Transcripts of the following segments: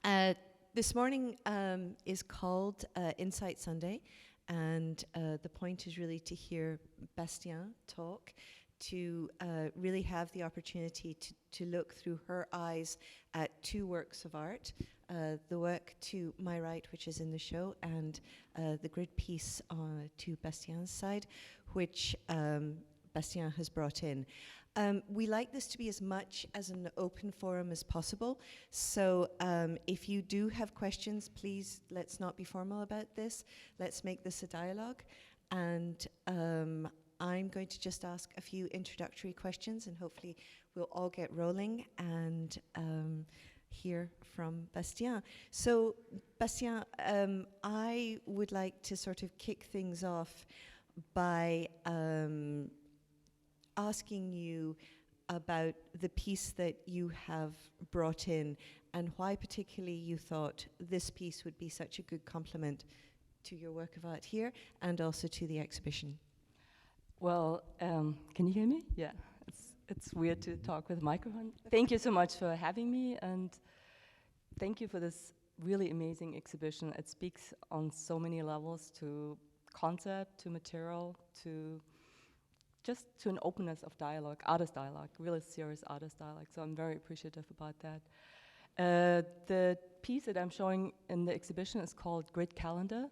This morning is called Insight Sunday, and the point is really to hear Bastienne talk, to really have the opportunity to look through her eyes at two works of art, the work to my right, which is in the show, and the grid piece to Bastienne's side, which Bastienne has brought in. We like this to be as much as an open forum as possible. So if you do have questions, please let's not be formal about this. Let's make this a dialogue. And I'm going to just ask a few introductory questions, and hopefully we'll all get rolling and hear from Bastienne. So Bastienne, I would like to sort of kick things off by asking you about the piece that you have brought in and why particularly you thought this piece would be such a good complement to your work of art here and also to the exhibition. Well, can you hear me? Yeah, it's weird to talk with a microphone. Thank you so much for having me, and thank you for this really amazing exhibition. It speaks on so many levels, to concept, to material, to just to an openness of dialogue, artist dialogue, really serious artist dialogue. So I'm very appreciative about that. The piece that I'm showing in the exhibition is called Grid Calendar.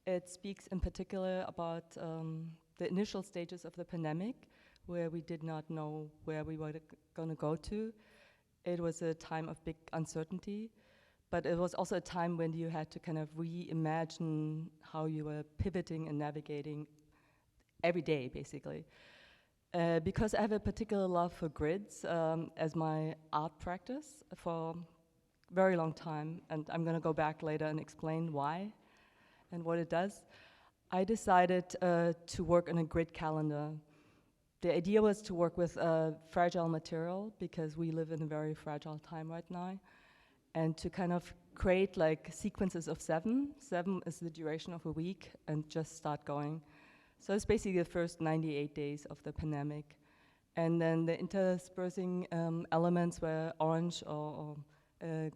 It speaks in particular about the initial stages of the pandemic, where we did not know where we were going to go to. It was a time of big uncertainty, but it was also a time when you had to kind of reimagine how you were pivoting and navigating every day, basically. Because I have a particular love for grids as my art practice for a very long time, and I'm going to go back later and explain why and what it does, I decided to work on a grid calendar. The idea was to work with fragile material, because we live in a very fragile time right now, and to kind of create like sequences of 7. 7 is the duration of a week, and just start going. So it's basically the first 98 days of the pandemic. And then the interspersing elements were orange or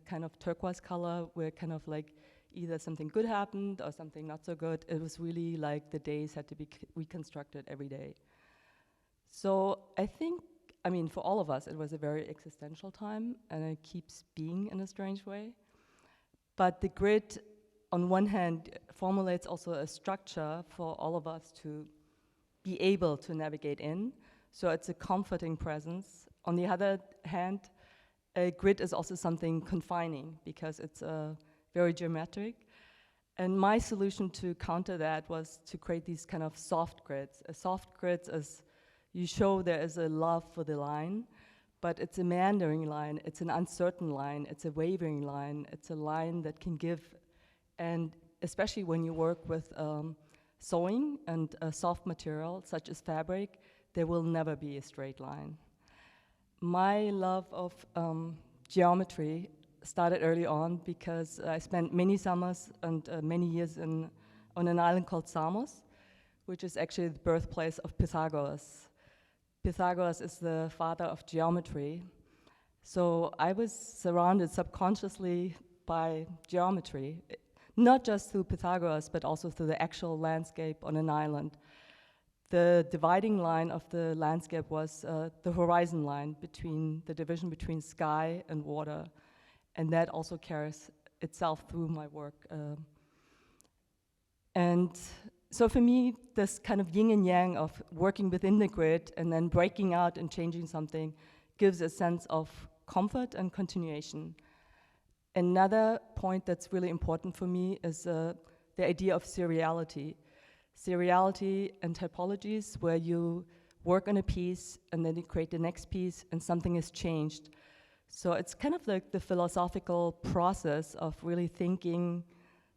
kind of turquoise color, where kind of like either something good happened or something not so good. It was really like the days had to be reconstructed every day. So I think, I mean, for all of us, it was a very existential time, and it keeps being in a strange way. But the grid, on one hand, formulates also a structure for all of us to be able to navigate in. So it's a comforting presence. On the other hand, a grid is also something confining, because it's very geometric. And my solution to counter that was to create these kind of soft grids. A soft grid is, you show there is a love for the line, but it's a meandering line, it's an uncertain line, it's a wavering line, it's a line that can give. And especially when you work with sewing and soft material, such as fabric, there will never be a straight line. My love of geometry started early on, because I spent many summers and many years on an island called Samos, which is actually the birthplace of Pythagoras. Pythagoras is the father of geometry. So I was surrounded subconsciously by geometry, not just through Pythagoras, but also through the actual landscape on an island. The dividing line of the landscape was the horizon line, between the division between sky and water, and that also carries itself through my work. And so for me, this kind of yin and yang of working within the grid and then breaking out and changing something gives a sense of comfort and continuation. Another point that's really important for me is the idea of seriality. Seriality and typologies, where you work on a piece and then you create the next piece and something is changed. So it's kind of like the philosophical process of really thinking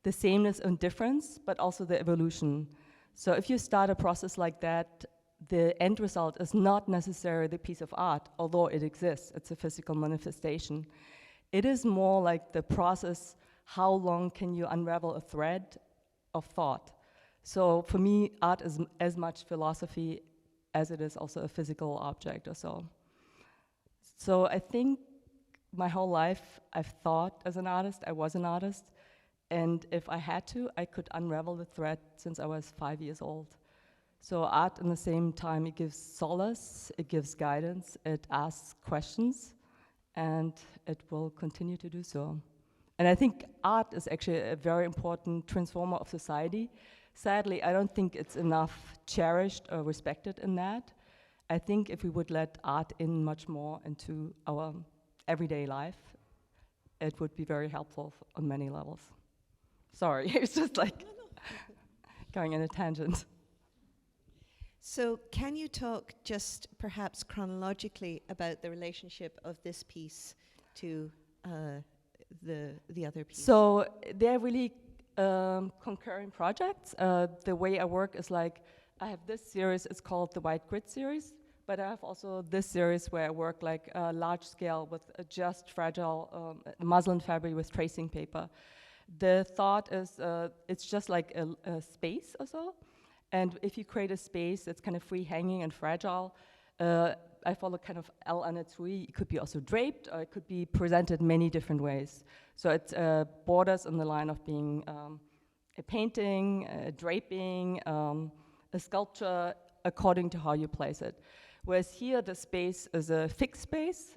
the sameness and difference, but also the evolution. So if you start a process like that, the end result is not necessarily the piece of art, although it exists, it's a physical manifestation. It is more like the process, how long can you unravel a thread of thought? So for me, art is as much philosophy as it is also a physical object or so. So I think my whole life, I've thought as an artist, I was an artist, and if I had to, I could unravel the thread since I was 5 years old. So art, in the same time, it gives solace, it gives guidance, it asks questions, and it will continue to do so. And I think art is actually a very important transformer of society. Sadly, I don't think it's enough cherished or respected in that. I think if we would let art in much more into our everyday life, it would be very helpful on many levels. Sorry, it's just like going in a tangent. So can you talk just perhaps chronologically about the relationship of this piece to the other piece? So they're really concurrent projects. The way I work is like, I have this series, it's called the White Grid series, but I have also this series where I work like large scale with just fragile muslin fabric with tracing paper. The thought is it's just like a space or so, and if you create a space that's kind of free hanging and fragile, I follow kind of L and its tree. It could be also draped, or it could be presented many different ways. So it borders on the line of being a painting, a draping, a sculpture, according to how you place it. Whereas here, the space is a fixed space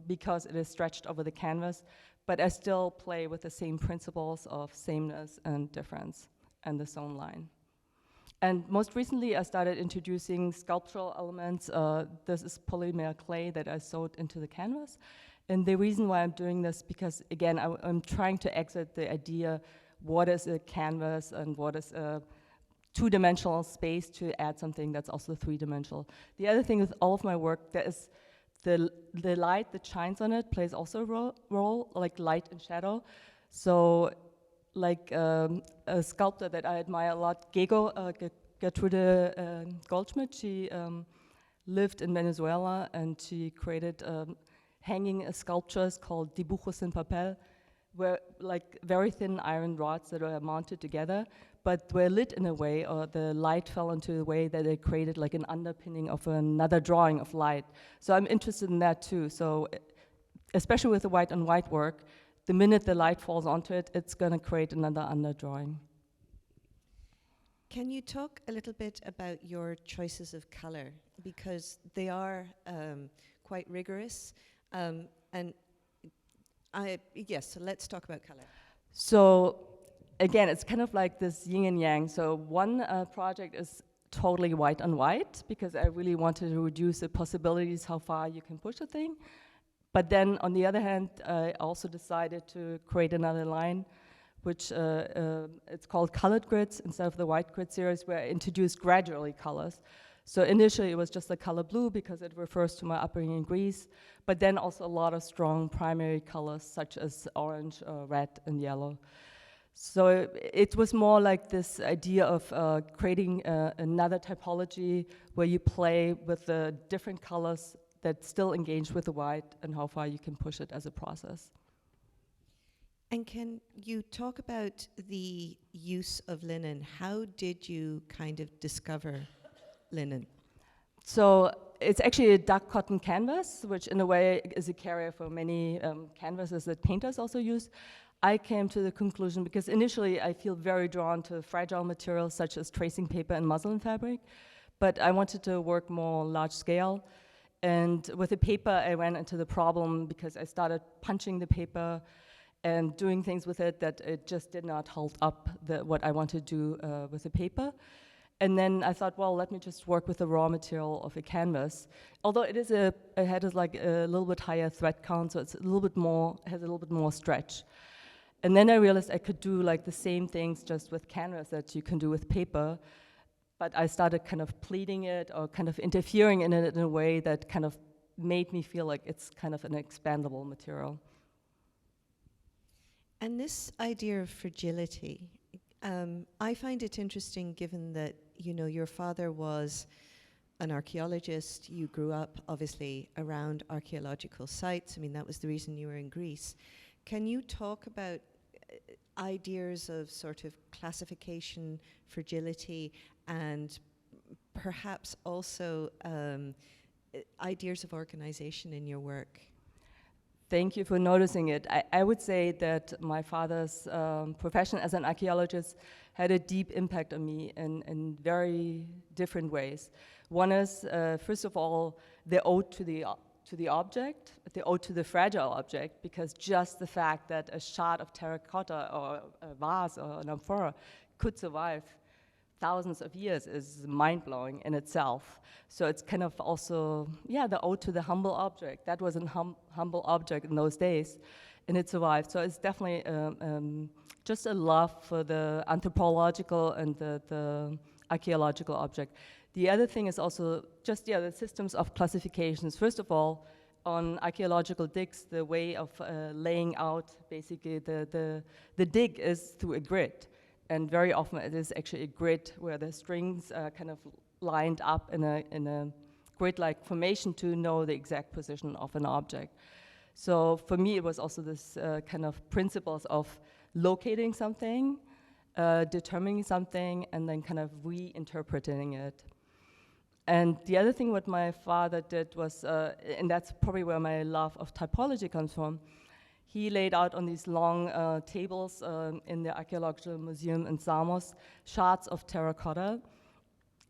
because it is stretched over the canvas, but I still play with the same principles of sameness and difference and the zone line. And most recently, I started introducing sculptural elements. This is polymer clay that I sewed into the canvas. And the reason why I'm doing this, because again, I'm trying to exit the idea, what is a canvas and what is a two-dimensional space, to add something that's also three-dimensional. The other thing with all of my work, there is the light that shines on it plays also a role, like light and shadow. So like a sculptor that I admire a lot, Gertrude Goldschmidt, she lived in Venezuela, and she created hanging sculptures called dibujos en papel, where like very thin iron rods that are mounted together, but were lit in a way, or the light fell into a way that it created like an underpinning of another drawing of light. So I'm interested in that too. So especially with the white on white work, the minute the light falls onto it, it's gonna create another underdrawing. Can you talk a little bit about your choices of color? Because they are quite rigorous. Yes, so let's talk about color. So again, it's kind of like this yin and yang. So one project is totally white on white, because I really wanted to reduce the possibilities how far you can push a thing. But then on the other hand, I also decided to create another line, which it's called colored grids instead of the white grid series, where I introduced gradually colors. So initially it was just the color blue because it refers to my upbringing in Greece, but then also a lot of strong primary colors such as orange, red, and yellow. So it was more like this idea of creating another typology where you play with the different colors that still engage with the white and how far you can push it as a process. And can you talk about the use of linen? How did you kind of discover linen? So it's actually a duck cotton canvas, which in a way is a carrier for many canvases that painters also use. I came to the conclusion, because initially I feel very drawn to fragile materials such as tracing paper and muslin fabric, but I wanted to work more large scale. And with the paper, I ran into the problem because I started punching the paper and doing things with it that it just did not hold up what I wanted to do with the paper. And then I thought, well, let me just work with the raw material of a canvas. Although it had like a little bit higher thread count, so it's a little bit more, has a little bit more stretch. And then I realized I could do like the same things just with canvas that you can do with paper. But I started kind of pleating it or kind of interfering in it in a way that kind of made me feel like it's kind of an expandable material. And this idea of fragility, I find it interesting given that, you know, your father was an archaeologist. You grew up, obviously, around archaeological sites. I mean, that was the reason you were in Greece. Can you talk about ideas of sort of classification, fragility, and perhaps also ideas of organization in your work? Thank you for noticing it. I would say that my father's profession as an archaeologist had a deep impact on me in very different ways. One is, first of all, the ode to the object, the ode to the fragile object, because just the fact that a shard of terracotta or a vase or an amphora could survive thousands of years is mind-blowing in itself. So it's kind of also, yeah, the ode to the humble object. That was a humble object in those days, and it survived. So it's definitely just a love for the anthropological and the archaeological object. The other thing is also just, yeah, the systems of classifications. First of all, on archaeological digs, the way of laying out basically the dig is through a grid. And very often it is actually a grid where the strings are kind of lined up in a grid-like formation to know the exact position of an object. So for me, it was also this kind of principles of locating something, determining something, and then kind of reinterpreting it. And the other thing what my father did was, and that's probably where my love of typology comes from, he laid out on these long tables in the Archaeological Museum in Samos, shards of terracotta.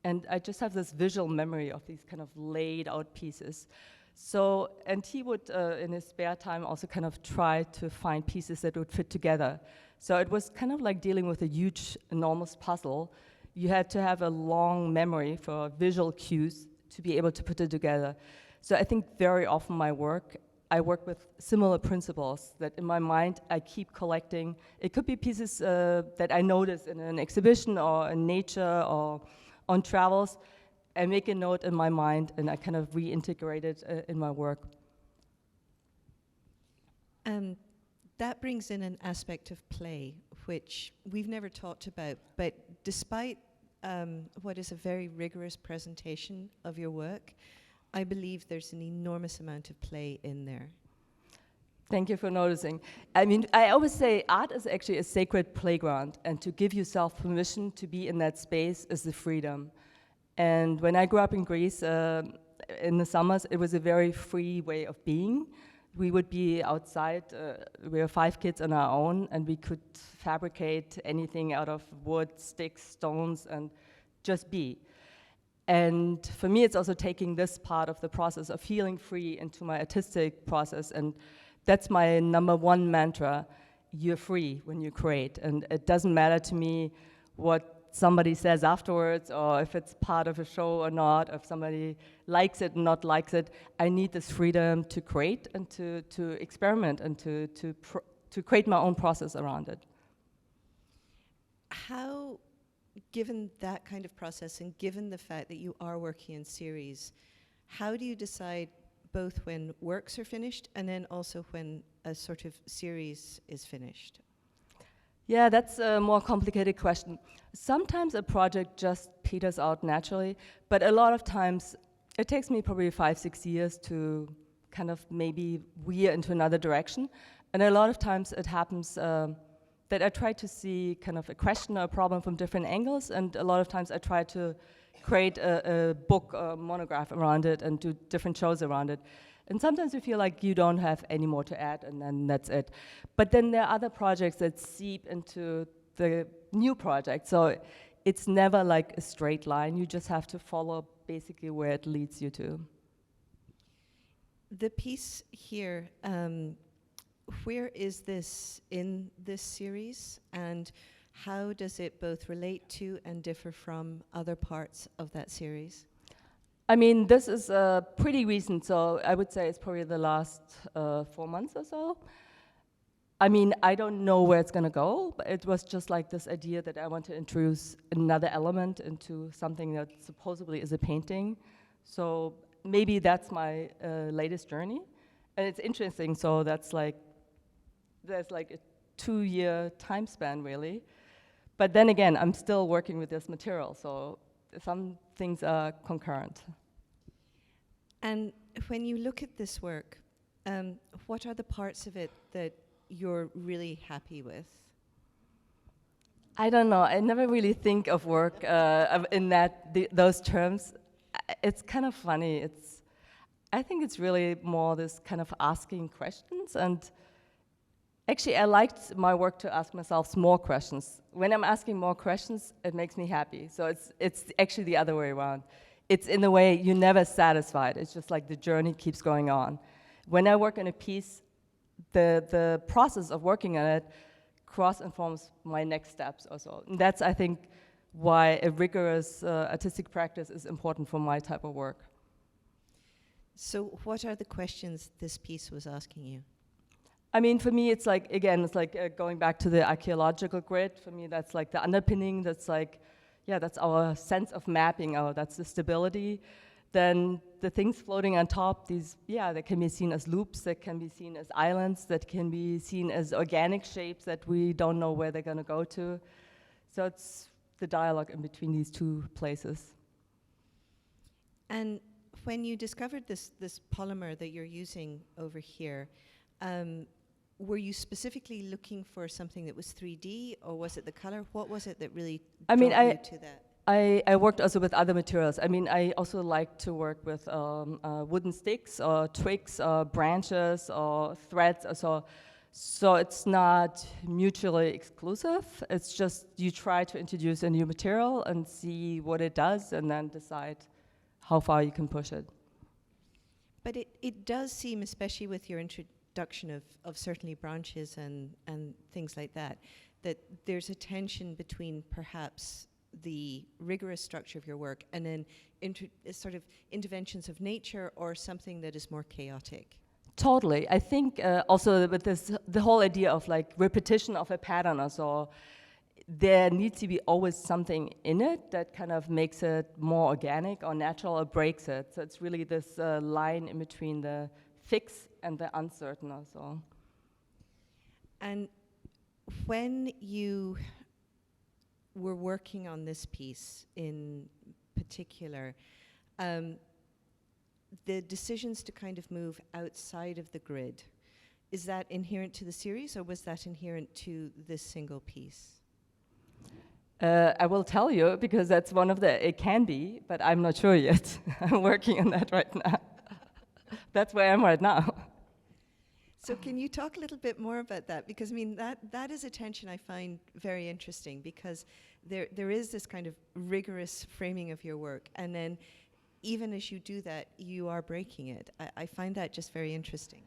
And I just have this visual memory of these kind of laid out pieces. So, and he would, in his spare time, also kind of try to find pieces that would fit together. So it was kind of like dealing with a huge, enormous puzzle. You had to have a long memory for visual cues to be able to put it together. So I think very often I work with similar principles, that in my mind I keep collecting. It could be pieces that I notice in an exhibition or in nature or on travels. I make a note in my mind and I kind of reintegrate it in my work. That brings in an aspect of play, which we've never talked about, but despite what is a very rigorous presentation of your work, I believe there's an enormous amount of play in there. Thank you for noticing. I mean, I always say art is actually a sacred playground, and to give yourself permission to be in that space is the freedom. And when I grew up in Greece, in the summers, it was a very free way of being. We would be outside, we were 5 kids on our own, and we could fabricate anything out of wood, sticks, stones, and just be. And for me, it's also taking this part of the process of feeling free into my artistic process, and that's my #1 mantra: you're free when you create, and it doesn't matter to me what somebody says afterwards, or if it's part of a show or not, if somebody likes it or not likes it. I need this freedom to create and to experiment and to create my own process around it. How, given that kind of process and given the fact that you are working in series, how do you decide both when works are finished and then also when a sort of series is finished? Yeah, that's a more complicated question. Sometimes a project just peters out naturally, but a lot of times it takes me probably 5-6 years to kind of maybe veer into another direction. And a lot of times it happens that I try to see kind of a question or a problem from different angles, and a lot of times I try to create a book or monograph around it and do different shows around it. And sometimes you feel like you don't have any more to add, and then that's it. But then there are other projects that seep into the new project. So it's never like a straight line. You just have to follow basically where it leads you to. The piece here, where is this in this series, and how does it both relate to and differ from other parts of that series? I mean, this is pretty recent, so I would say it's probably the last 4 months or so. I mean, I don't know where it's gonna go, but it was just like this idea that I want to introduce another element into something that supposedly is a painting. So maybe that's my latest journey. And it's interesting, so there's like a 2-year time span, really. But then again, I'm still working with this material, so some things are concurrent. And when you look at this work, what are the parts of it that you're really happy with? I don't know. I never really think of work in those terms. It's kind of funny. I think it's really more this kind of asking questions, and actually I liked my work to ask myself more questions. When I'm asking more questions, it makes me happy. So it's actually the other way around. It's in a way you're never satisfied. It's just like the journey keeps going on. When I work on a piece, the process of working on it cross-informs my next steps also. And that's, I think, why a rigorous artistic practice is important for my type of work. So what are the questions this piece was asking you? I mean, for me, it's like, again, it's like going back to the archaeological grid. For me, that's like the underpinning, that's like, yeah, that's our sense of mapping, that's the stability. Then the things floating on top, these, yeah, they can be seen as loops, that can be seen as islands, that can be seen as organic shapes that we don't know where they're gonna go to. So it's the dialogue in between these two places. And when you discovered this polymer that you're using over here, were you specifically looking for something that was 3D, or was it the color? What was it that really drew you to that? I worked also with other materials. I mean, I also like to work with wooden sticks or twigs or branches or threads. So it's not mutually exclusive. It's just you try to introduce a new material and see what it does and then decide how far you can push it. But it does seem, especially with your introduction of certainly branches and things like that there's a tension between perhaps the rigorous structure of your work and then sort of interventions of nature or something that is more chaotic. Totally. I think also with this, the whole idea of like repetition of a pattern or so, there needs to be always something in it that kind of makes it more organic or natural or breaks it. So it's really this line in between the fixed and the uncertain also. And when you were working on this piece in particular, the decisions to kind of move outside of the grid, is that inherent to the series or was that inherent to this single piece? I will tell you because that's one of the, it can be, but I'm not sure yet. I'm working on that right now. That's where I am right now. So can you talk a little bit more about that? Because I mean, that is a tension I find very interesting because there is this kind of rigorous framing of your work, and then even as you do that, you are breaking it. I find that just very interesting.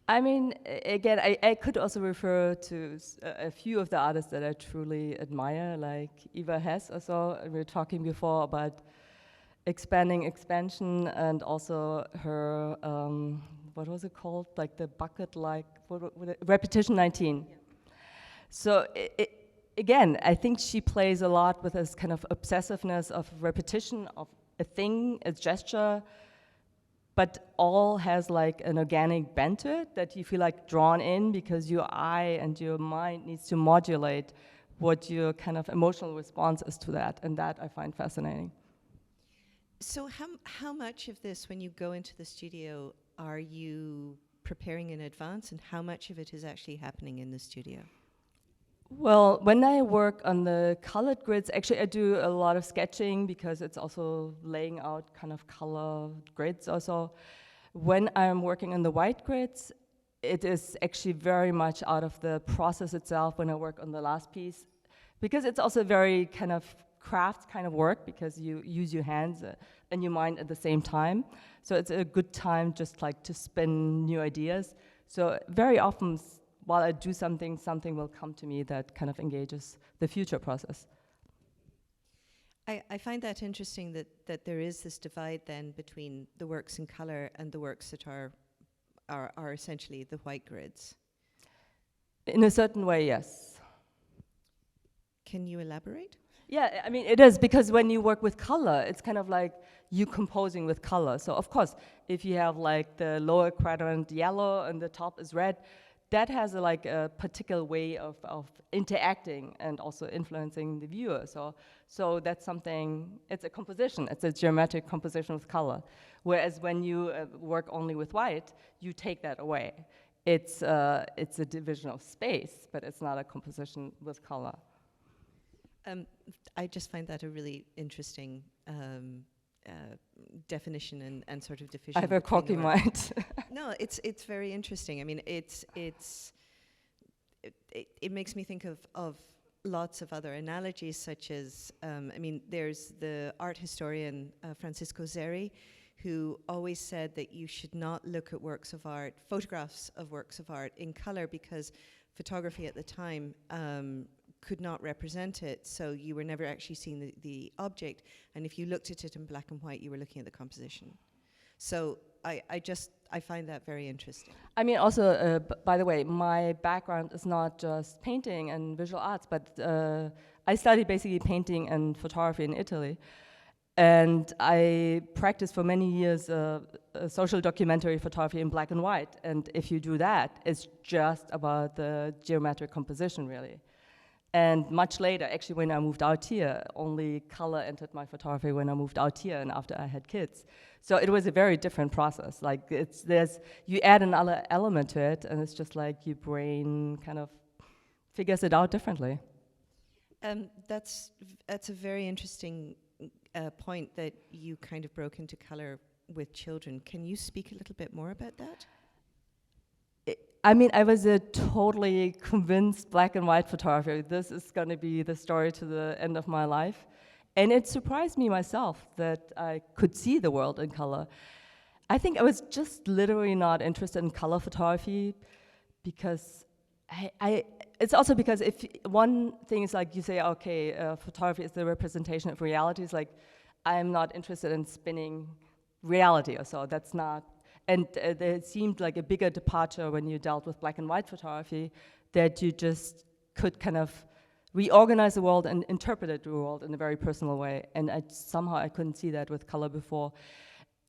I mean, again, I could also refer to a few of the artists that I truly admire, like Eva Hess or so. We were talking before about expansion, and also her, what was it called? Like the bucket, like, Repetition 19. Yeah. So again, I think she plays a lot with this kind of obsessiveness of repetition of a thing, a gesture, but all has like an organic bent to it that you feel like drawn in because your eye and your mind needs to modulate what your kind of emotional response is to that, and that I find fascinating. So how much of this, when you go into the studio, are you preparing in advance, and how much of it is actually happening in the studio? Well, when I work on the colored grids, actually I do a lot of sketching because it's also laying out kind of color grids also. When I'm working on the white grids, it is actually very much out of the process itself when I work on the last piece, because it's also very kind of craft kind of work because you use your hands and your mind at the same time. So it's a good time just like to spin new ideas. So very often, while I do something, something will come to me that kind of engages the future process. I find that interesting that there is this divide then between the works in color and the works that are essentially the white grids. In a certain way, yes. Can you elaborate? Yeah, I mean, it is, because when you work with color, it's kind of like you composing with color. So of course, if you have like the lower quadrant yellow and the top is red, that has like a particular way of interacting and also influencing the viewer. So that's something, it's a composition, it's a geometric composition with color. Whereas when you work only with white, you take that away. It's a division of space, but it's not a composition with color. I just find that a really interesting definition and sort of division. I have a between cocky the words. mind. No, it's very interesting. I mean, it makes me think of lots of other analogies, such as, I mean, there's the art historian Francisco Zeri, who always said that you should not look at works of art, photographs of works of art in color, because photography at the time could not represent it, so you were never actually seeing the object, and if you looked at it in black and white, you were looking at the composition. So I find that very interesting. I mean, also, by the way, my background is not just painting and visual arts, but I studied basically painting and photography in Italy. And I practiced for many years social documentary photography in black and white. And if you do that, it's just about the geometric composition, really. And much later, actually, when I moved out here, only color entered my photography when I moved out here and after I had kids. So it was a very different process. Like, you add another element to it, and it's just like your brain kind of figures it out differently. That's a very interesting point that you kind of broke into color with children. Can you speak a little bit more about that? I mean, I was a totally convinced black and white photographer. This is going to be the story to the end of my life. And it surprised me myself that I could see the world in color. I think I was just literally not interested in color photography because it's also because if one thing is like you say, okay, photography is the representation of reality. It's like, I'm not interested in spinning reality or so. That's not. And there seemed like a bigger departure when you dealt with black and white photography, that you just could kind of reorganize the world and interpret the world in a very personal way. And somehow I couldn't see that with color before.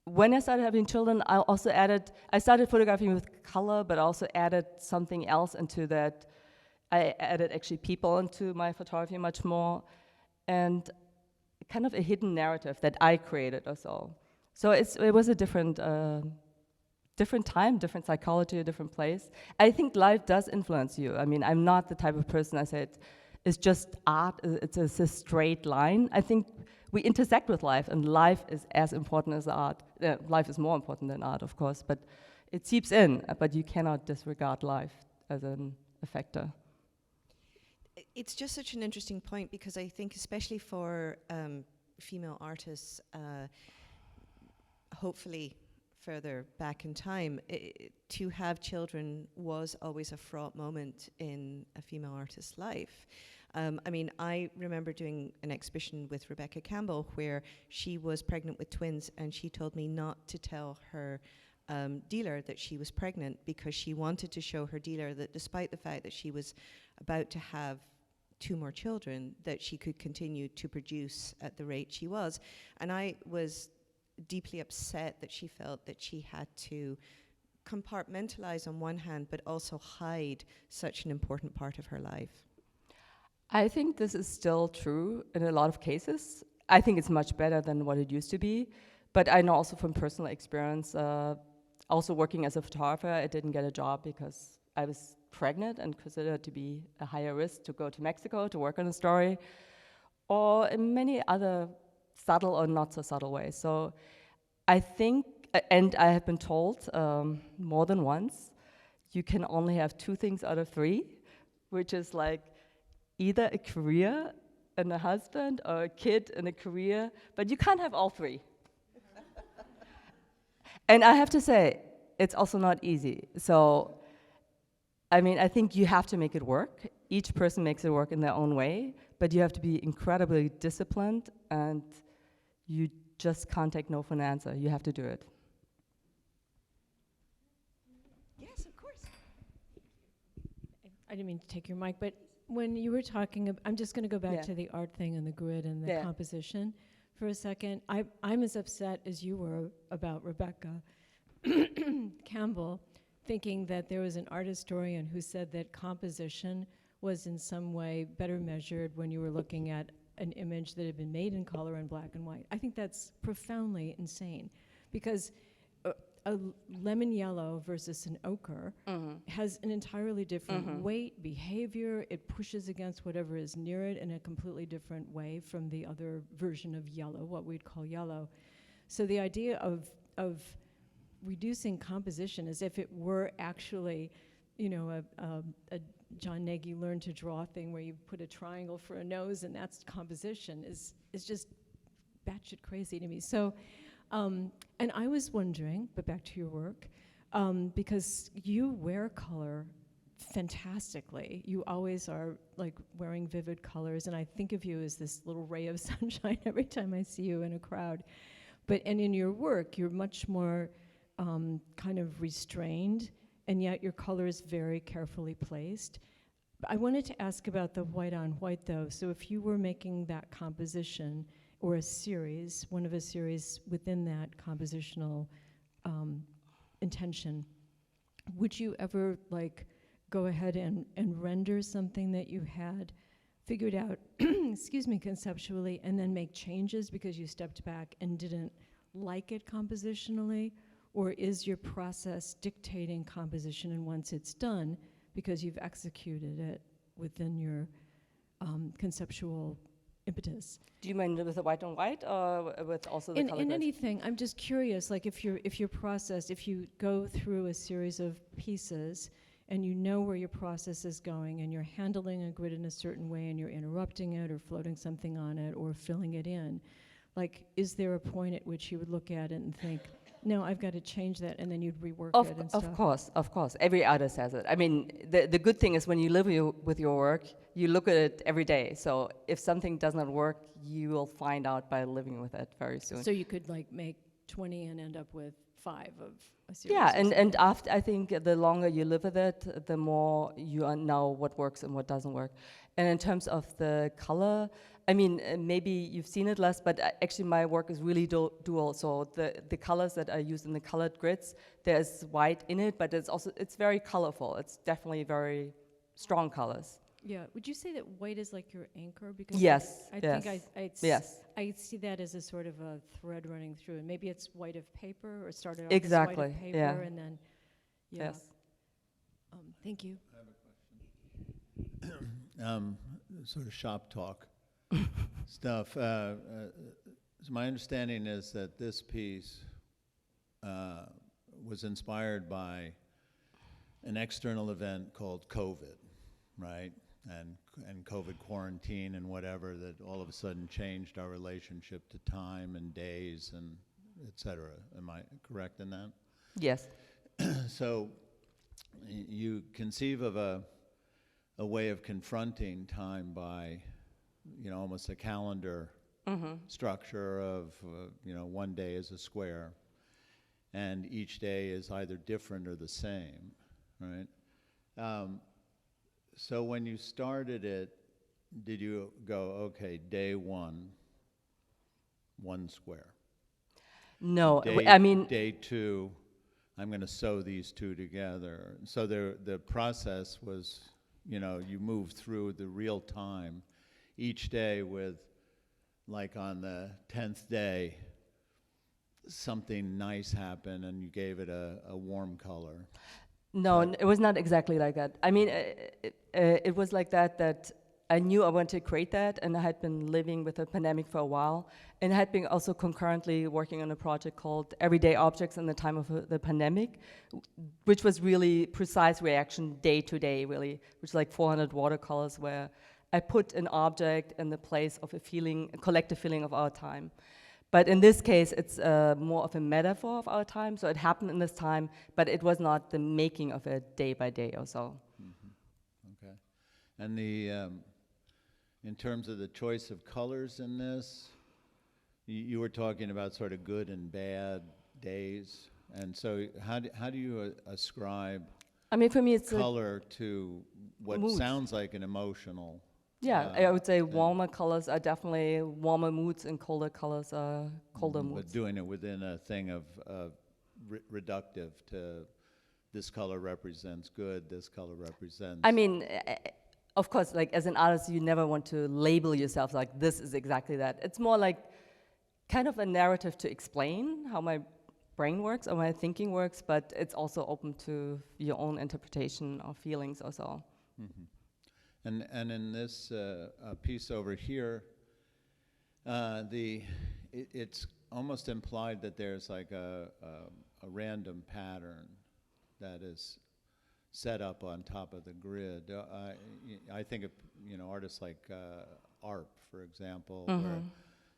When I started having children, I started photographing with color, but also added something else into that. I added actually people into my photography much more, and kind of a hidden narrative that I created or so. So it was a different time, different psychology, a different place. I think life does influence you. I mean, I'm not the type of person I said, it's just art, it's a straight line. I think we intersect with life, and life is as important as art. Life is more important than art, of course, but it seeps in, but you cannot disregard life as an effector. It's just such an interesting point, because I think especially for female artists, hopefully further back in time, to have children was always a fraught moment in a female artist's life. I mean, I remember doing an exhibition with Rebecca Campbell where she was pregnant with twins, and she told me not to tell her dealer that she was pregnant, because she wanted to show her dealer that despite the fact that she was about to have 2 more children, that she could continue to produce at the rate she was. And I was deeply upset that she felt that she had to compartmentalize on one hand, but also hide such an important part of her life. I think this is still true in a lot of cases. I think it's much better than what it used to be, but I know also from personal experience, also working as a photographer, I didn't get a job because I was pregnant and considered to be a higher risk to go to Mexico to work on a story, or in many other subtle or not so subtle ways. So I think, and I have been told more than once, you can only have 2 things out of 3, which is like either a career and a husband, or a kid and a career, but you can't have all 3. And I have to say, it's also not easy. So, I mean, I think you have to make it work. Each person makes it work in their own way, but you have to be incredibly disciplined, and you just can't take no for an answer. You have to do it. Yes, of course. I didn't mean to take your mic, but when you were talking, I'm just going to go back to the art thing and the grid and the composition for a second. I'm as upset as you were about Rebecca Campbell, thinking that there was an art historian who said that composition was in some way better measured when you were looking at an image that had been made in color and black and white. I think that's profoundly insane, because a lemon yellow versus an ochre has an entirely different weight, behavior. It pushes against whatever is near it in a completely different way from the other version of yellow, what we'd call yellow. So the idea of reducing composition as if it were actually, you know, a John Nagy learn to draw thing where you put a triangle for a nose and that's composition is just batshit crazy to me. So, and I was wondering, but back to your work, because you wear color fantastically. You always are like wearing vivid colors, and I think of you as this little ray of sunshine every time I see you in a crowd. And in your work, you're much more kind of restrained, and yet your color is very carefully placed. I wanted to ask about the white on white though. So if you were making that composition or a series, one of a series within that compositional intention, would you ever like go ahead and render something that you had figured out, excuse me, conceptually, and then make changes because you stepped back and didn't like it compositionally? Or is your process dictating composition, and once it's done, because you've executed it within your conceptual impetus? Do you mean with the white on white, or with also the color? In anything, I'm just curious. Like if your process, if you go through a series of pieces, and you know where your process is going, and you're handling a grid in a certain way, and you're interrupting it, or floating something on it, or filling it in, like, is there a point at which you would look at it and think, no, I've got to change that, and then you'd rework it and stuff? Of course. Every artist has it. I mean, the good thing is when you live with your work, you look at it every day. So if something does not work, you will find out by living with it very soon. So you could like make 20 and end up with 5 of a series. Yeah, and after, I think the longer you live with it, the more you know what works and what doesn't work. And in terms of the color, I mean, maybe you've seen it less, but actually my work is really dual. So the colors that I use in the colored grids, there's white in it, but it's very colorful. It's definitely very strong colors. Yeah. Would you say that white is like your anchor? Because yes. I yes. think I see that as a sort of a thread running through, and maybe it's white of paper, or started off as white of paper, yeah. and then Yes. Thank you. I have a question. Sort of shop talk stuff. So my understanding is that this piece was inspired by an external event called COVID, right? And COVID quarantine and whatever, that all of a sudden changed our relationship to time and days and et cetera. Am I correct in that? Yes. So you conceive of a way of confronting time by, you know, almost a calendar structure of, you know, one day is a square, and each day is either different or the same, right? So when you started it, did you go, okay, day one square? No, I mean, day 2, I'm going to sew these 2 together. So the process was, you know, you moved through the real time each day with, like on the 10th day, something nice happened and you gave it a warm color. No, it was not exactly like that. I mean, it was like that I knew I wanted to create that, and I had been living with the pandemic for a while, and I had been also concurrently working on a project called Everyday Objects in the time of the pandemic, which was really precise reaction day to day, really, which is like 400 watercolors where I put an object in the place of a feeling, a collective feeling of our time. But in this case, it's more of a metaphor of our time, so it happened in this time, but it was not the making of it day by day or so. Mm-hmm. Okay. And the, in terms of the choice of colors in this, you were talking about sort of good and bad days, and so how do you ascribe, I mean, for me, it's color to what sounds like an emotional? Yeah, I would say warmer colors are definitely warmer moods, and colder colors are colder moods. But doing it within a thing of reductive to this color represents good, this color represents... I mean, of course, like as an artist, you never want to label yourself like this is exactly that. It's more like kind of a narrative to explain how my brain works or my thinking works, but it's also open to your own interpretation of feelings or so. Mm-hmm. And in this piece over here, it's almost implied that there's like a random pattern that is set up on top of the grid. I think of, artists like ARP, for example, where,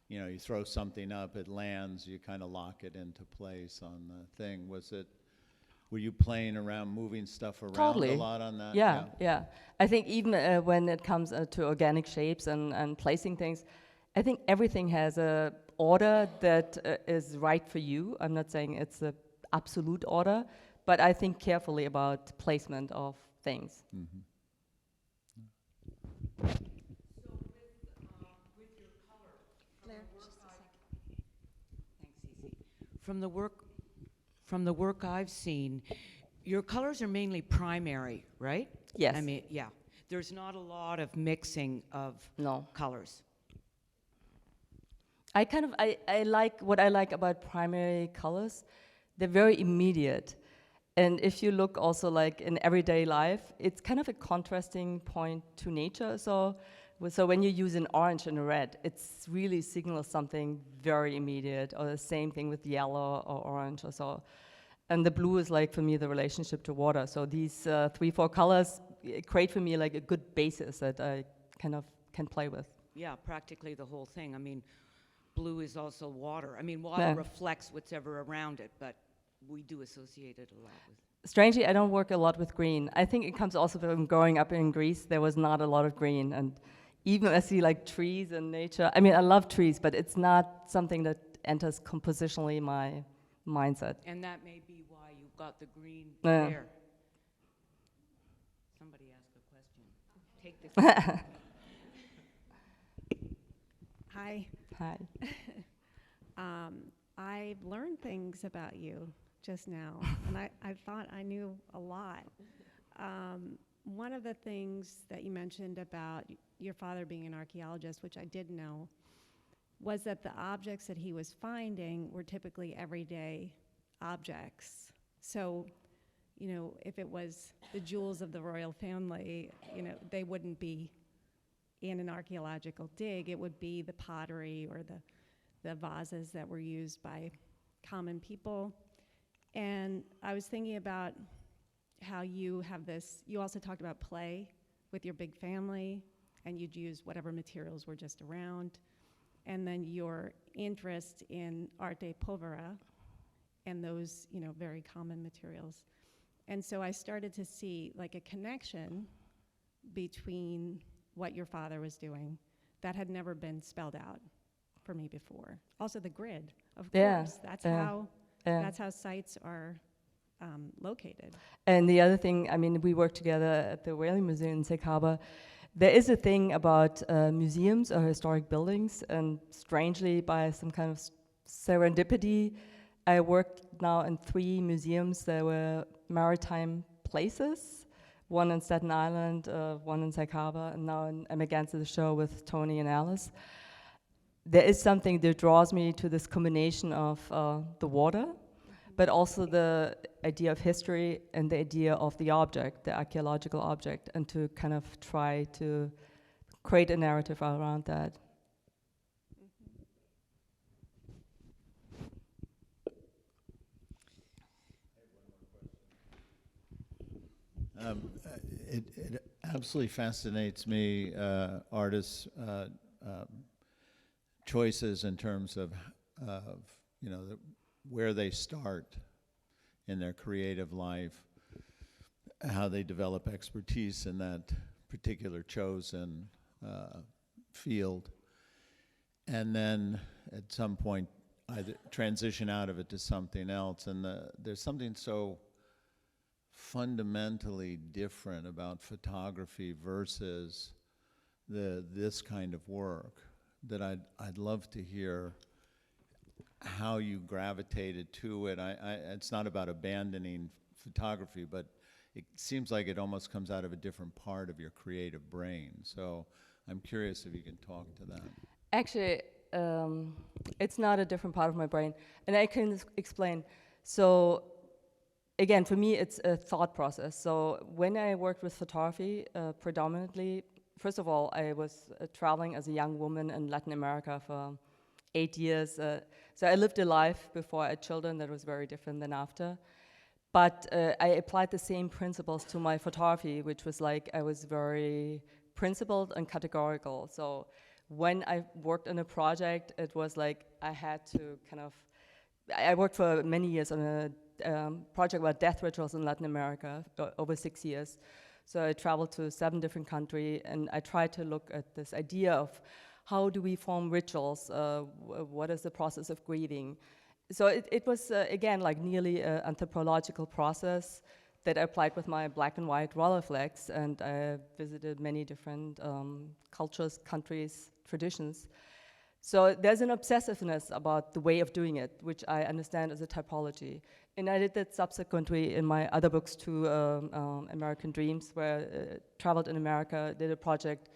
you throw something up, it lands, you kind of lock it into place on the thing. Were you playing around, moving stuff around Totally. a lot on that? Yeah. I think even when it comes to organic shapes and placing things, I think everything has a order that is right for you. I'm not saying it's a absolute order, but I think carefully about placement of things. Mm-hmm. From the work I've seen, your colors are mainly primary, right? Yes. I mean, yeah. There's not a lot of mixing of colors. I like what I like about primary colors. They're very immediate. And if you look also like in everyday life, it's kind of a contrasting point to nature. So when you use an orange and a red, it's really signals something very immediate, or the same thing with yellow or orange or so. And the blue is like, for me, the relationship to water. So these 3-4 colors create for me like a good basis that I kind of can play with. Yeah, practically the whole thing. I mean, blue is also water. I mean, water reflects whatever around it, but we do associate it a lot with. Strangely, I don't work a lot with green. I think it comes also from growing up in Greece. There was not a lot of green, and even I see like trees and nature. I mean, I love trees, but it's not something that enters compositionally my mindset. And that may be why you got the green there. Somebody asked a question. Take this. Hi. Hi. I've learned things about you just now, and I thought I knew a lot. One of the things that you mentioned about your father being an archaeologist, which I did know, was that the objects that he was finding were typically everyday objects. So, if it was the jewels of the royal family, they wouldn't be in an archaeological dig. It would be the pottery or the vases that were used by common people. And I was thinking about how you have this, you also talked about play with your big family, and you'd use whatever materials were just around. And then your interest in arte povera and those, very common materials. And so I started to see like a connection between what your father was doing that had never been spelled out for me before. Also the grid, of course. That's how sites are located. And the other thing, I mean, we work together at the Whaling Museum in Sag Harbor. There is a thing about museums or historic buildings, and strangely, by some kind of serendipity, I worked now in 3 museums that were maritime places, one in Staten Island, one in Sag Harbor, and now I'm against the show with Tony and Alice. There is something that draws me to this combination of the water, but also the idea of history and the idea of the object, the archaeological object, and to kind of try to create a narrative around that. It absolutely fascinates me, artists' choices in terms of where they start in their creative life, how they develop expertise in that particular chosen field, and then at some point either transition out of it to something else. And there's something so fundamentally different about photography versus this kind of work that I'd love to hear how you gravitated to it. It's not about abandoning photography, but it seems like it almost comes out of a different part of your creative brain. So I'm curious if you can talk to that. Actually, it's not a different part of my brain, and I can explain. So again, for me, it's a thought process. So when I worked with photography, predominantly, first of all, I was traveling as a young woman in Latin America for 8 years. So I lived a life before I had children that was very different than after. But I applied the same principles to my photography, which was like I was very principled and categorical. So when I worked on a project, it was like I had to kind of, I worked for many years on a project about death rituals in Latin America, over 6 years. So I traveled to 7 different countries, and I tried to look at this idea of how do we form rituals, what is the process of grieving. So it was, again, like nearly an anthropological process that I applied with my black and white Rolleiflex, and I visited many different cultures, countries, traditions. So there's an obsessiveness about the way of doing it, which I understand as a typology. And I did that subsequently in my other books too, American Dreams, where I traveled in America, did a project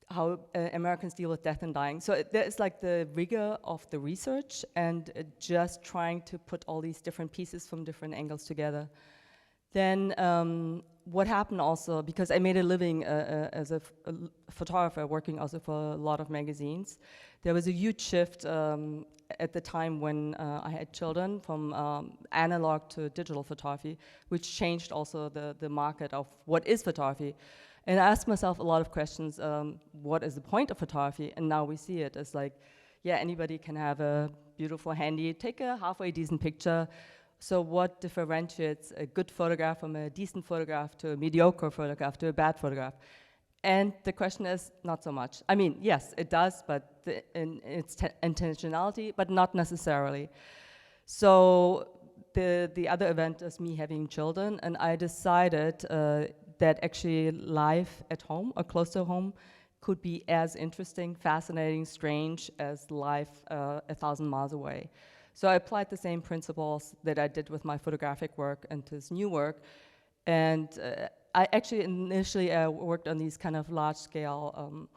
how Americans deal with death and dying. So there's like the rigor of the research and just trying to put all these different pieces from different angles together. Then what happened also, because I made a living as a photographer, working also for a lot of magazines, there was a huge shift at the time when I had children from analog to digital photography, which changed also the market of what is photography. And I asked myself a lot of questions, what is the point of photography? And now we see it as like, yeah, anybody can have a beautiful handy, take a halfway decent picture. So what differentiates a good photograph from a decent photograph to a mediocre photograph to a bad photograph? And the question is, not so much. I mean, yes, it does, but in its intentionality, but not necessarily. So the other event is me having children, and I decided that actually life at home or close to home could be as interesting, fascinating, strange as life 1,000 miles away. So I applied the same principles that I did with my photographic work and this new work. And I actually initially worked on these kind of large-scale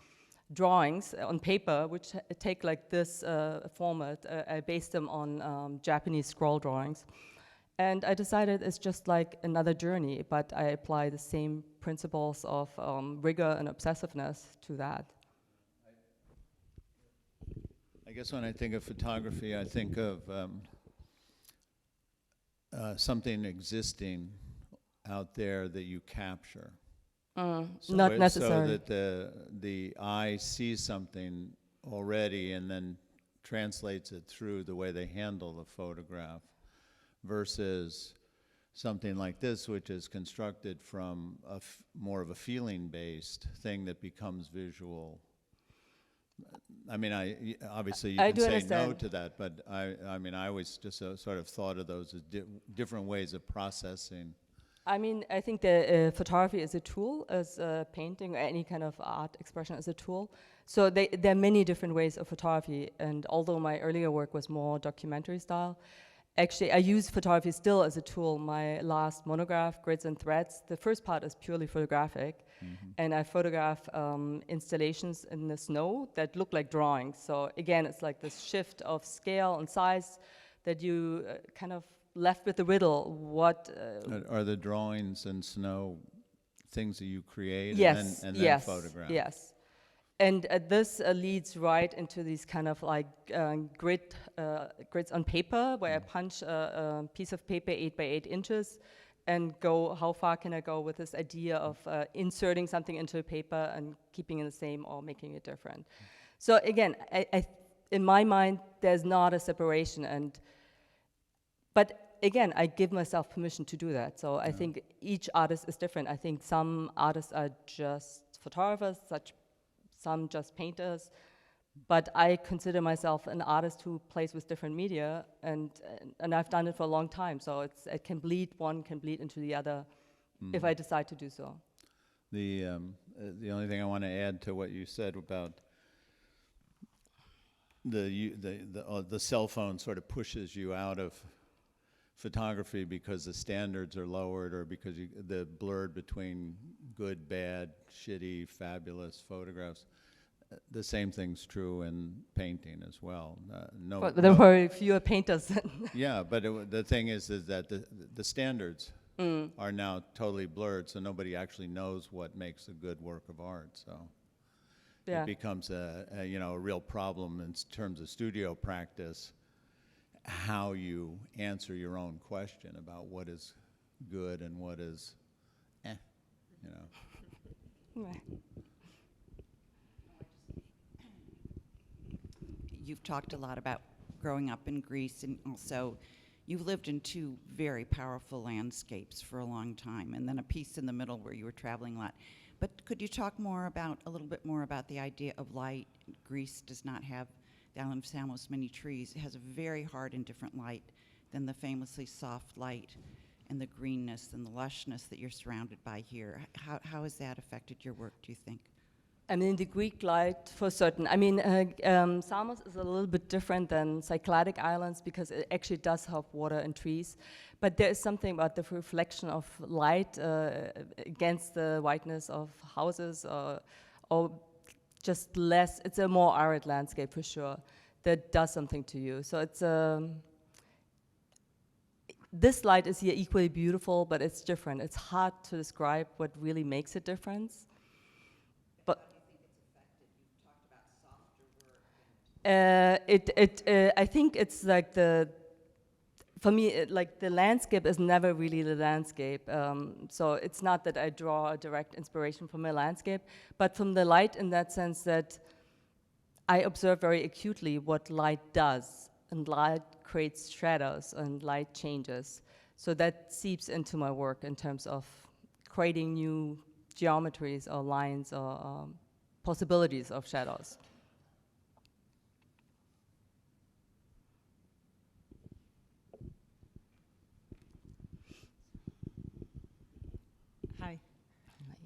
drawings on paper, which take like this format. I based them on Japanese scroll drawings. And I decided it's just like another journey, but I apply the same principles of rigor and obsessiveness to that. I guess when I think of photography, I think of something existing out there that you capture. Not necessarily. So that the eye sees something already and then translates it through the way they handle the photograph, versus something like this, which is constructed from more of a feeling-based thing that becomes visual. I mean, obviously you can say understand. no to that, but I mean, I always just sort of thought of those as different ways of processing. I mean, I think that photography is a tool, as painting or any kind of art expression is a tool. So there are many different ways of photography, and although my earlier work was more documentary style, actually I use photography still as a tool. My last monograph, Grids and Threads, the first part is purely photographic, and I photograph installations in the snow that look like drawings. So again, it's like this shift of scale and size that you kind of left with the riddle. What Are the drawings in snow things that you create yes, and then yes, photograph? Yes. And this leads right into these kind of like grids on paper, where I punch a piece of paper 8 by 8 inches and go, how far can I go with this idea of inserting something into a paper and keeping it the same or making it different. So again, in my mind, there's not a separation, but again, I give myself permission to do that. So I think each artist is different. I think some artists are just photographers, some just painters, but I consider myself an artist who plays with different media, and I've done it for a long time. So it can bleed, one can bleed into the other if I decide to do so. The only thing I want to add to what you said about the cell phone sort of pushes you out of photography because the standards are lowered, or because the blurred between good, bad, shitty, fabulous photographs. The same thing's true in painting as well. But there were fewer painters. Yeah, but the thing is that the standards are now totally blurred, so nobody actually knows what makes a good work of art. So Yeah. it becomes a real problem in terms of studio practice, how you answer your own question about what is good and what is Right. You've talked a lot about growing up in Greece, and also you've lived in two very powerful landscapes for a long time, and then a piece in the middle where you were traveling a lot. But could you talk a little bit more about the idea of light? Greece does not have, the island of Samos, many trees. It has a very hard and different light than the famously soft light and the greenness and the lushness that you're surrounded by here. How has that affected your work, do you think? I mean, the Greek light, for certain. I mean, Samos is a little bit different than Cycladic islands because it actually does have water and trees. But there is something about the reflection of light against the whiteness of houses or just less. It's a more arid landscape for sure that does something to you. So it's this light is here equally beautiful, but it's different. It's hard to describe what really makes a difference. I think it's like for me, like the landscape is never really the landscape. So it's not that I draw a direct inspiration from a landscape, but from the light in that sense that I observe very acutely what light does, and light creates shadows and light changes. So that seeps into my work in terms of creating new geometries or lines or possibilities of shadows. Hi.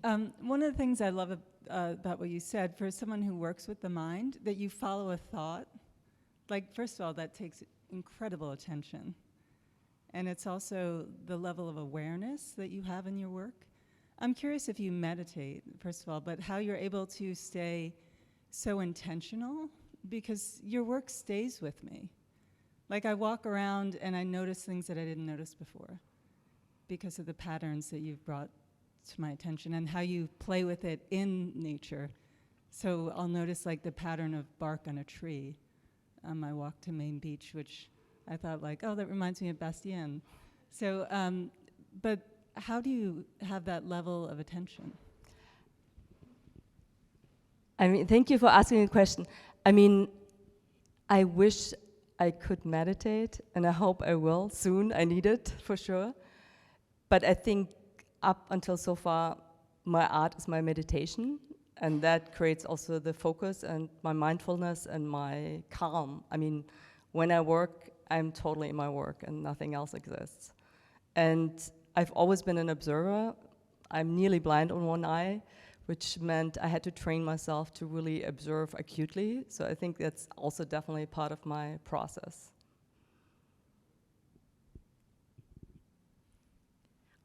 One of the things I love about what you said, for someone who works with the mind, that you follow a thought. Like, first of all, that takes incredible attention. And it's also the level of awareness that you have in your work. I'm curious if you meditate, first of all, but how you're able to stay so intentional, because your work stays with me. Like, I walk around and I notice things that I didn't notice before because of the patterns that you've brought to my attention and how you play with it in nature. So I'll notice like the pattern of bark on a tree on my walk to Main Beach, which I thought like, oh, that reminds me of Bastienne. So, but how do you have that level of attention? I mean, thank you for asking the question. I mean, I wish I could meditate, and I hope I will soon. I need it for sure. But I think up until so far, my art is my meditation, and that creates also the focus and my mindfulness and my calm. I mean, when I work, I'm totally in my work and nothing else exists. And I've always been an observer. I'm nearly blind on one eye, which meant I had to train myself to really observe acutely. So I think that's also definitely part of my process.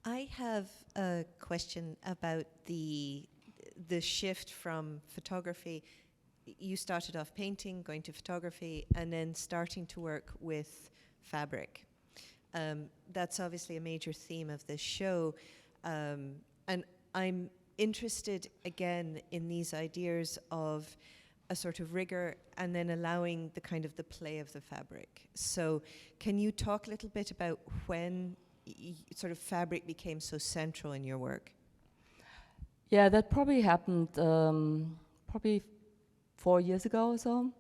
I have a question about the shift from photography. You started off painting, going to photography, and then starting to work with fabric. That's obviously a major theme of this show. And I'm interested again in these ideas of a sort of rigor and then allowing the kind of the play of the fabric. So can you talk a little bit about when sort of fabric became so central in your work? Yeah, that probably happened probably 4 years ago or so.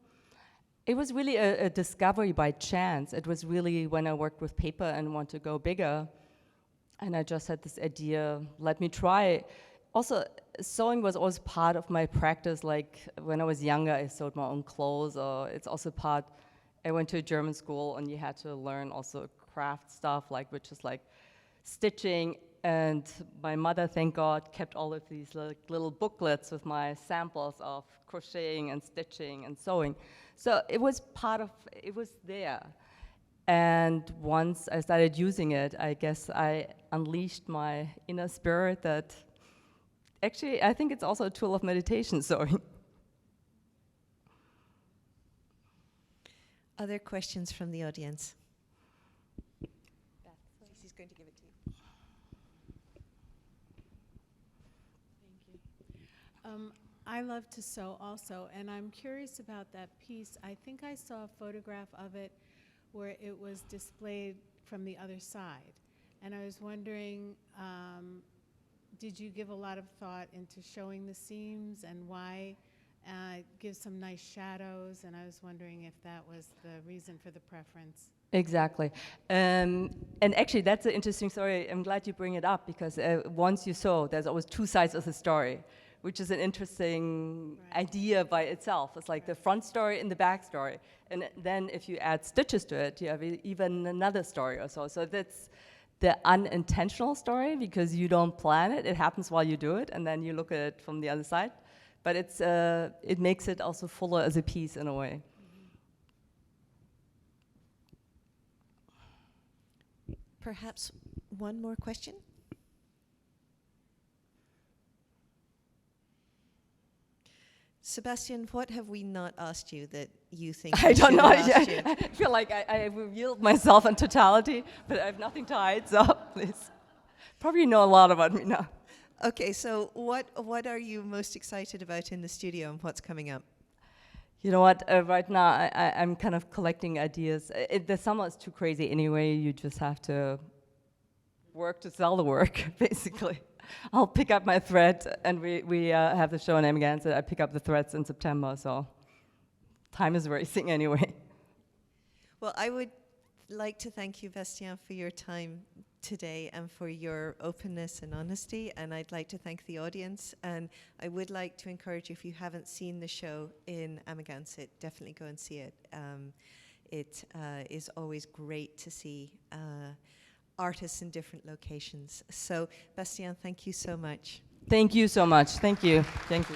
It was really a discovery by chance. It was really when I worked with paper and wanted to go bigger, and I just had this idea, let me try. Also, sewing was always part of my practice. Like when I was younger, I sewed my own clothes, or it's also part, I went to a German school and you had to learn also craft stuff, like which is like stitching. And my mother, thank God, kept all of these little booklets with my samples of crocheting and stitching and sewing. So it was part of, it was there. And once I started using it, I guess I unleashed my inner spirit that actually, I think it's also a tool of meditation, sewing. Other questions from the audience? She's going to give it to you. Thank you. I love to sew also, and I'm curious about that piece. I think I saw a photograph of it where it was displayed from the other side. And I was wondering, did you give a lot of thought into showing the seams and why? It gives some nice shadows, and I was wondering if that was the reason for the preference. Exactly. And actually, that's an interesting story. I'm glad you bring it up, because once you sew, there's always two sides of the story, which is an interesting idea by itself. It's like the front story and the back story. And then if you add stitches to it, you have even another story or so. So that's the unintentional story, because you don't plan it. It happens while you do it, and then you look at it from the other side. But it's it makes it also fuller as a piece in a way. Perhaps one more question? Sebastian, what have we not asked you that you think I we don't should know. have asked you? I feel like I revealed myself in totality, but I have nothing to hide, so please. Probably know a lot about me now. Okay, so what are you most excited about in the studio, and what's coming up? You know what, right now I'm kind of collecting ideas. The summer is too crazy anyway. You just have to work to sell the work, basically. I'll pick up my thread, and we have the show in Amagansett. I pick up the threads in September, so time is racing anyway. Well, I would like to thank you, Bastienne, for your time today and for your openness and honesty, and I'd like to thank the audience, and I would like to encourage you, if you haven't seen the show in Amagansett, definitely go and see it. It is always great to see artists in different locations. So, Bastienne, thank you so much. Thank you so much. Thank you. Thank you.